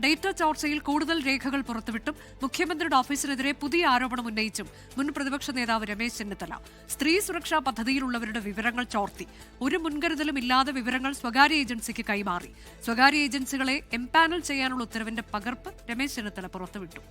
Data ചോർച്ചയിൽ കൂടുതൽ രേഖകൾ പുറത്തുവിട്ടും മുഖ്യമന്ത്രിയുടെ ഓഫീസിനെതിരെ പുതിയ ആരോപണം ഉന്നയിച്ചും മുൻ പ്രതിപക്ഷ നേതാവ് രമേശ് ചെന്നിത്തല സ്ത്രീ സുരക്ഷാ പദ്ധതിയിലുള്ളവരുടെ വിവരങ്ങൾ ചോർത്തി, ഒരു മുൻകരുതലും ഇല്ലാതെ വിവരങ്ങൾ സ്വകാര്യ ഏജൻസിക്ക് കൈമാറി. സ്വകാര്യ ഏജൻസികളെ എംപാനൽ ചെയ്യാനുള്ള ഉത്തരവിന്റെ പകർപ്പ് രമേശ് ചെന്നിത്തല പുറത്തുവിട്ടു.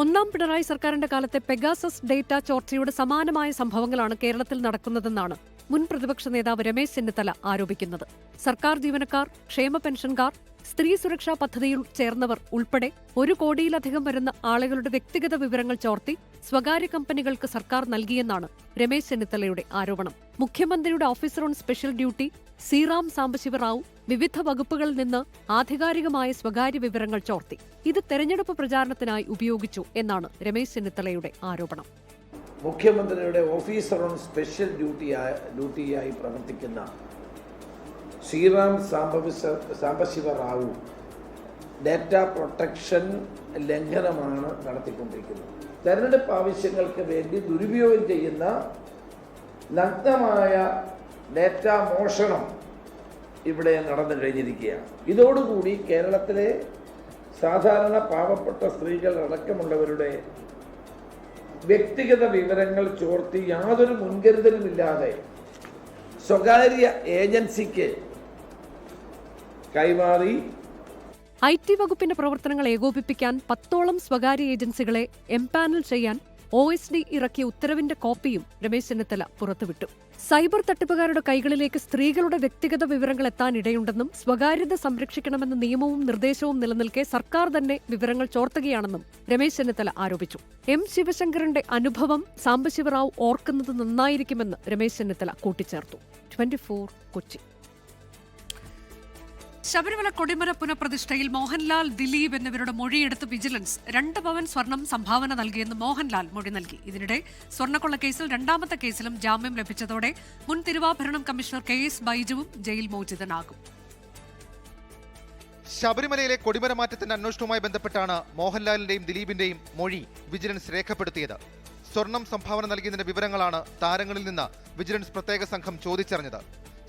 ഒന്നാം പിണറായി സർക്കാരിന്റെ കാലത്തെ പെഗാസസ് ഡേറ്റ ചോർച്ചയുടെ സമാനമായ സംഭവങ്ങളാണ് കേരളത്തിൽ നടക്കുന്നതെന്നാണ് മുൻ പ്രതിപക്ഷ നേതാവ് രമേശ് ചെന്നിത്തല ആരോപിക്കുന്നത്. സർക്കാർ ജീവനക്കാർ, ക്ഷേമ പെൻഷൻകാർ, സ്ത്രീ സുരക്ഷാ പദ്ധതിയിൽ ചേർന്നവർ ഉൾപ്പെടെ 1 കോടിയിലധികം വരുന്ന ആളുകളുടെ വ്യക്തിഗത വിവരങ്ങൾ ചോർത്തി സ്വകാര്യ കമ്പനികൾക്ക് സർക്കാർ നൽകിയെന്നാണ് രമേശ് ചെന്നിത്തലയുടെ ആരോപണം. മുഖ്യമന്ത്രിയുടെ officer on special duty Sriram Sambasiva Rao വിവിധ വകുപ്പുകളിൽ നിന്ന് ആധികാരികമായ സ്വകാര്യ വിവരങ്ങൾ ചോർത്തി. ഇത് തെരഞ്ഞെടുപ്പ് പ്രചാരണത്തിനായി ഉപയോഗിച്ചു എന്നാണ് രമേശ് ചെന്നിത്തലയുടെ ആരോപണം. മുഖ്യമന്ത്രിയുടെ ഓഫീസർ ഓൺ സ്പെഷ്യൽ ഡ്യൂട്ടിയായി പ്രവർത്തിക്കുന്ന ശ്രീറാം സാംബശിവ റാവു ഡാറ്റ പ്രൊട്ടക്ഷൻ ലംഘനമാണ് നടത്തിക്കൊണ്ടിരിക്കുന്നത്. തെരഞ്ഞെടുപ്പ് ആവശ്യങ്ങൾക്ക് വേണ്ടി ദുരുപയോഗം ചെയ്യുന്ന നഗ്നമായ ഡാറ്റ മോഷണം ഇവിടെ നടന്നു കഴിഞ്ഞിരിക്കുകയാണ്. ഇതോടുകൂടി കേരളത്തിലെ സാധാരണ പാവപ്പെട്ട സ്ത്രീകൾ അടക്കമുള്ളവരുടെ വ്യക്തിഗത വിവരങ്ങൾ ചോർത്തി യാതൊരു മുൻകരുതലുമില്ലാതെ സ്വകാര്യ ഏജൻസിക്ക് കൈമാറി. IT വകുപ്പിന്റെ പ്രവർത്തനങ്ങൾ ഏകോപിപ്പിക്കാൻ 10ഓളം സ്വകാര്യ ഏജൻസികളെ എംപാനൽ ചെയ്യാൻ OSD ഇറക്കിയ ഉത്തരവിന്റെ കോപ്പിയും രമേശ് ചെന്നിത്തല പുറത്തുവിട്ടു. സൈബർ തട്ടിപ്പുകാരുടെ കൈകളിലേക്ക് സ്ത്രീകളുടെ വ്യക്തിഗത വിവരങ്ങൾ എത്താനിടയുണ്ടെന്നും സ്വകാര്യത സംരക്ഷിക്കണമെന്ന നിയമവും നിർദ്ദേശവും നിലനിൽക്കെ സർക്കാർ തന്നെ വിവരങ്ങൾ ചോർത്തുകയാണെന്നും രമേശ് ചെന്നിത്തല ആരോപിച്ചു. ശിവശങ്കരന്റെ അനുഭവം സാംബശിവറാവു ഓർക്കുന്നത് നന്നായിരിക്കുമെന്ന് രമേശ് ചെന്നിത്തല കൂട്ടിച്ചേർത്തു. 24 കൊച്ചി. ശബരിമല കൊടിമര പുനഃപ്രതിഷ്ഠയിൽ മോഹൻലാൽ, ദിലീപ് എന്നിവരുടെ മൊഴിയെടുത്ത് വിജിലൻസ് 2 പവൻ സ്വർണം സംഭാവന നൽകിയെന്ന് മോഹൻലാൽ മൊഴി നൽകി. ഇതിനിടെ സ്വർണ്ണക്കൊള്ള കേസിൽ 2ാമത്തെ കേസിലും ജാമ്യം ലഭിച്ചതോടെ മുൻ തിരുവാഭരണം കമ്മീഷണർ KS ബൈജുവും ജയിൽ മോചിതനാകും. ശബരിമലയിലെ കൊടിമരമാറ്റത്തിന്റെ അന്വേഷണവുമായി ബന്ധപ്പെട്ടാണ് മോഹൻലാലിന്റെയും ദിലീപിന്റെയും മൊഴി വിജിലൻസ് രേഖപ്പെടുത്തിയത്. സ്വർണം സംഭാവന നൽകിയതിന്റെ വിവരങ്ങളാണ് താരങ്ങളിൽ നിന്ന് വിജിലൻസ് പ്രത്യേക സംഘം ചോദിച്ചറിഞ്ഞത്.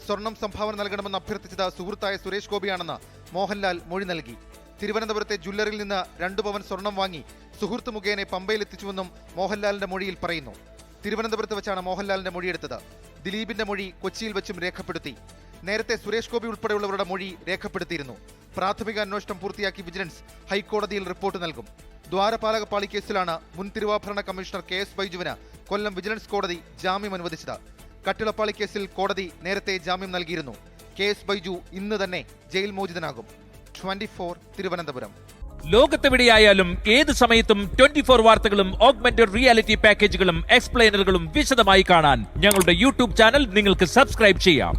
സ്വർണം സംഭാവന നൽകണമെന്ന് അഭ്യർത്ഥിച്ചത് സുഹൃത്തായ സുരേഷ് ഗോപിയാണെന്ന് മോഹൻലാൽ മൊഴി നൽകി. തിരുവനന്തപുരത്തെ ജ്വല്ലറിയിൽ നിന്ന് 2 പവൻ സ്വർണം വാങ്ങി സുഹൃത്ത് മുഖേന പമ്പയിലെത്തിച്ചുവെന്നും മോഹൻലാലിന്റെ മൊഴിയിൽ പറയുന്നു. തിരുവനന്തപുരത്ത് വെച്ചാണ് മോഹൻലാലിന്റെ മൊഴിയെടുത്തത്. ദിലീപിന്റെ മൊഴി കൊച്ചിയിൽ വെച്ചും രേഖപ്പെടുത്തി. നേരത്തെ സുരേഷ് ഗോപി ഉൾപ്പെടെയുള്ളവരുടെ മൊഴി രേഖപ്പെടുത്തിയിരുന്നു. പ്രാഥമിക അന്വേഷണം പൂർത്തിയാക്കി വിജിലൻസ് ഹൈക്കോടതിയിൽ റിപ്പോർട്ട് നൽകും. ദ്വാരപാലകപ്പാളി കേസിലാണ് മുൻ തിരുവാഭരണ കമ്മീഷണർ KS ബൈജുവിന് കൊല്ലം വിജിലൻസ് കോടതി ജാമ്യം അനുവദിച്ചത്. കട്ടിളപ്പാളി കേസിൽ കോടതി നേരത്തെ ജാമ്യം നൽകിയിരുന്നു. KS ബൈജു ഇന്ന് തന്നെ ജയിൽ മോചിതനാകും. 24 തിരുവനന്തപുരം. ലോകത്തെവിടെയായാലും ഏത് സമയത്തും 24 വാർത്തകളും ഓഗ്മെന്റഡ് റിയാലിറ്റി പാക്കേജുകളും എക്സ്പ്ലെയിനറുകളും വിശദമായി കാണാൻ ഞങ്ങളുടെ YouTube ചാനൽ നിങ്ങൾക്ക് സബ്സ്ക്രൈബ് ചെയ്യാം.